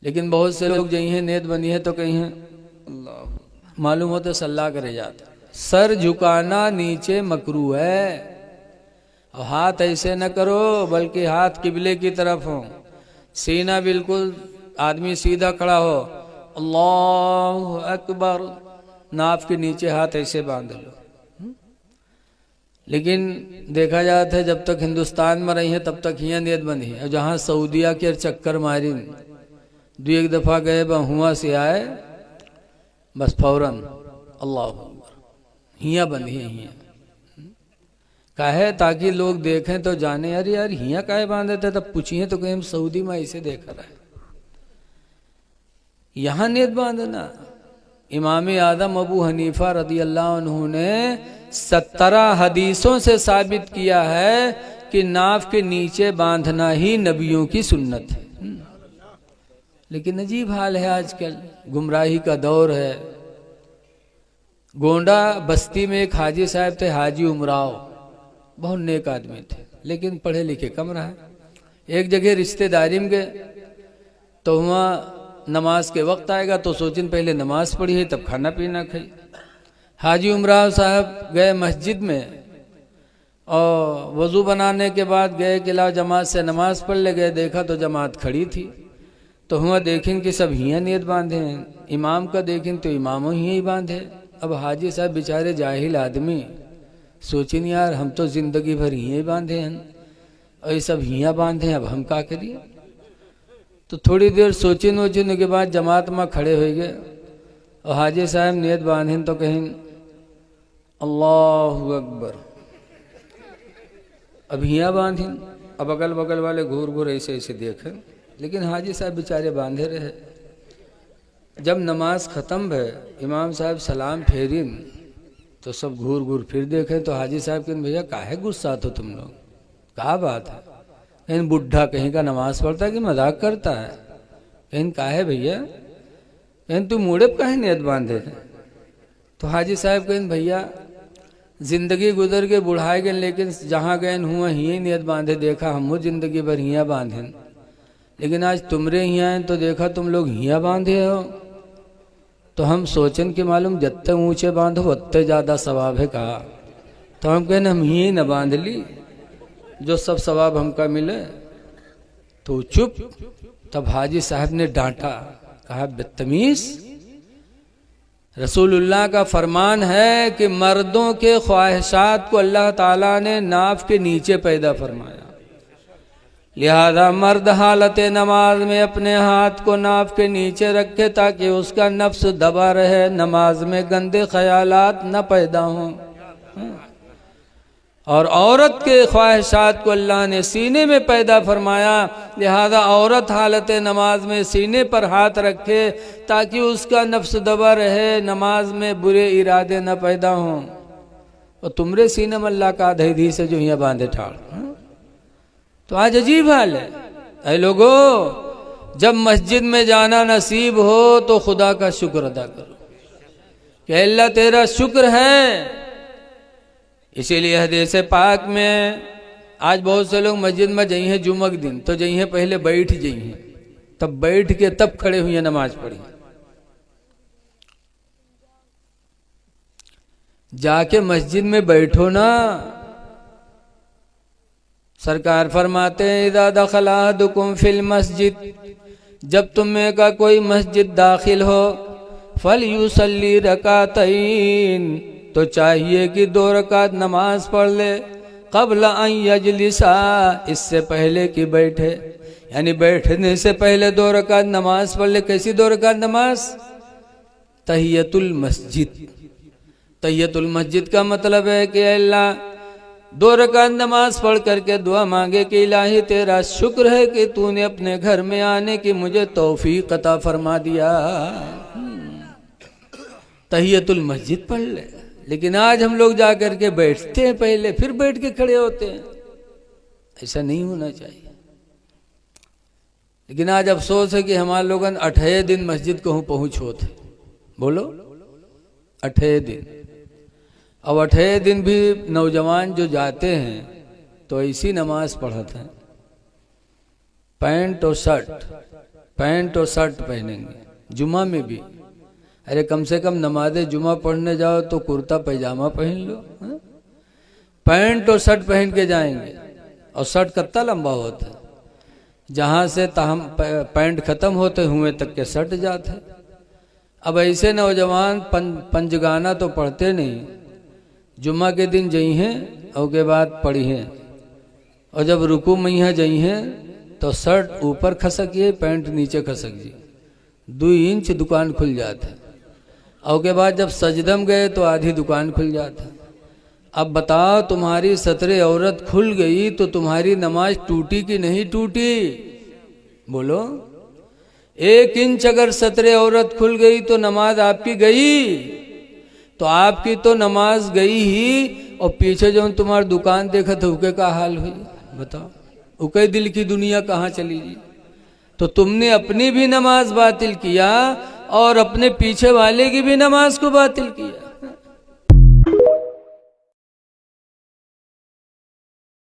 लेकिन बहुत से लोग जही हैं नेत बनी है तो कहीं हैं अल्लाह मालूम हो तो सल्ला करे जाते। सर झुकाना नीचे मकरू है और हाथ ऐसे न करो बल्कि हाथ किबले की तरफ हो, सीना बिल्कुल आदमी सीधा खड़ा हो, अल्लाहु अकबर, नाफ के नीचे हाथ ऐसे बांध लो। लेकिन देखा जाता है जब तक हिंदुस्तान में रही है तब तक हियाँ नियत बंदी है। जहाँ सऊदिया के चक्कर मारी दो एक दफ़ा गए हुआ से आए बस फौरन अल्लाह हियाँ बंदी है। हियाँ काहे ताकि लोग देखें तो जाने यार यार हियाँ काहे बांधे थे, तब पूछिए तो कहीं हम सऊदी में ऐसे देख रहा है। यहाँ नियत बांधना इमाम आदम अबू हनीफा रदी अल्लाह अन्हु ने 17 हदीसों से साबित किया है कि नाफ के नीचे बांधना ही नबियों की सुन्नत है। लेकिन अजीब हाल है आजकल, गुमराही का दौर है। गोंडा बस्ती में एक हाजी साहब थे, हाजी उमराव, बहुत नेक आदमी थे लेकिन पढ़े लिखे कम रहा। एक जगह रिश्तेदारी में गए तो वहाँ नमाज के वक्त आएगा तो सोचिन पहले नमाज पढ़ी है तब खाना पीना खाई। हाजी उमराव साहब गए मस्जिद में और वज़ू बनाने के बाद गए कि लाओ जमात से नमाज पढ़ ले गए, देखा तो जमात खड़ी थी तो हुआ देखें कि सब हियाँ नियत बांधे हैं। इमाम का देखें तो इमामों ही बांधे। अब हाजी साहब बेचारे जाहिल आदमी सोचिन यार हम तो जिंदगी भर हियाँ बांधे हैं और ये सब हियाँ बांधे हैं, अब हम क्या करिए। तो थोड़ी देर सोचिन वोचिन के बाद जमात में खड़े हो गए और हाजी साहब नियत बांधें तो कहें अल्लाहु अकबर, अब हियाँ बांधें। अब अगल बगल वाले घूर घूर ऐसे ऐसे देखें, लेकिन हाजी साहब बेचारे बांधे रहे। जब नमाज ख़त्म भय इमाम साहब सलाम फेरिन तो सब घूर घूर फिर देखें तो हाजी साहब कहते भैया काहे गुस्सा हो तुम लोग, क्या बात है। कहीं बुढ़ा कहीं का नमाज पढ़ता है कि मजाक करता है। कहीं काहे भैया, कहीं तू मुड़े काहे नियत बांधे है। तो हाजी साहब कहें भैया जिंदगी गुजर के बुढ़ाए गए लेकिन जहाँ गए हुआ ही नियत बांधे, देखा हम जिंदगी भर हियाँ बांधे, लेकिन आज तुमरे हियाँ हैं तो देखा तुम लोग हियाँ बांधे हो। तो हम सोचन कि मालूम जितने ऊंचे बांधो उतने ज़्यादा सवाब है। कहा तो हम कहने हम ही न बांध ली जो सब सवाब हमका मिले। तो चुप। तब हाजी साहब ने डांटा, कहा बदतमीज, रसूलुल्लाह का फरमान है कि मर्दों के ख्वाहिशात को अल्लाह ताला ने नाफ के नीचे पैदा फरमाया, लिहाजा मर्द हालत नमाज में अपने हाथ को नाफ के नीचे रखे ताकि उसका नफ्स दबा रहे, नमाज में गंदे ख्यालात न पैदा हों। और औरत के ख्वाहिशात को अल्लाह ने सीने में पैदा फरमाया, लिहाजा औरत हालत नमाज में सीने पर हाथ रखे ताकि उसका नफ्स दबा रहे, नमाज में बुरे इरादे न पैदा हों। और तुमरे सीने में अल्लाह का आधे से जो यहाँ बांधे ठाड़। तो आज अजीब हाल है। ऐ लोगों, जब मस्जिद में जाना नसीब हो तो खुदा का शुक्र अदा करो कि अल्लाह तेरा शुक्र है। इसीलिए हदीस पाक में आज बहुत से लोग मस्जिद में जाई हैं जुम्मक दिन तो जाई हैं पहले बैठ जाई हैं, तब बैठ के तब खड़े हुए नमाज पढ़ी। जाके मस्जिद में बैठो ना। सरकार फरमाते हैं इज़ा दखला अहदुकुम फिल मस्जिद, जब तुम में का कोई मस्जिद दाखिल हो, फलयुसल्ली रकातैन, तो चाहिए कि 2 रकात नमाज पढ़ ले, क़ब्ल अन यजलिसा, इससे पहले कि बैठे, यानी बैठने से पहले 2 रकात नमाज पढ़ ले। कैसी 2 रकात नमाज? तहियतुल मस्जिद। तहियतुल मस्जिद का मतलब है कि अल्लाह 2 रकात नमाज पढ़ करके दुआ मांगे कि इलाही तेरा शुक्र है कि तूने अपने घर में आने की मुझे तौफीक अता फरमा दिया। तहियतुल मस्जिद पढ़ ले। लेकिन आज हम लोग जा करके बैठते हैं पहले फिर बैठ के खड़े होते हैं। ऐसा नहीं होना चाहिए। लेकिन आज अफसोस है कि हमारे लोग 8 दिन मस्जिद को पहुँच होते। बोलो 8 दिन। अब 8 दिन भी नौजवान जो जाते हैं तो ऐसी नमाज पढ़ते हैं, पैंट और शर्ट पैंट और शर्ट पहनेंगे, जुमा में भी। अरे कम से कम नमाज जुमा पढ़ने जाओ तो कुर्ता पैजामा पहन लो, हा? पैंट और शर्ट पहन के जाएंगे, और शर्ट कितना लंबा होता है, जहाँ से तहम पैंट खत्म होते हुए तक के शर्ट जाते। अब ऐसे नौजवान पंजगाना तो पढ़ते नहीं, जुम्मा के दिन जई हैं और के बाद पढ़ी हैं, और जब रुकू मैया जई हैं तो शर्ट ऊपर खसकिए, पैंट नीचे खसक जी, 2 इंच दुकान खुल जाते। और के बाद जब सजदम गए तो आधी दुकान खुल जाता। अब बताओ तुम्हारी सतरे औरत खुल गई तो तुम्हारी नमाज टूटी कि नहीं टूटी? बोलो। 1 इंच अगर सतरे औरत खुल गई तो नमाज आपकी गई, तो आपकी तो नमाज गई ही, और पीछे जो तुम्हारी दुकान देखा तो उके का हाल हुई बताओ, उके दिल की दुनिया कहाँ चली जी? तो तुमने अपनी भी नमाज बातिल किया और अपने पीछे वाले की भी नमाज को बातिल किया।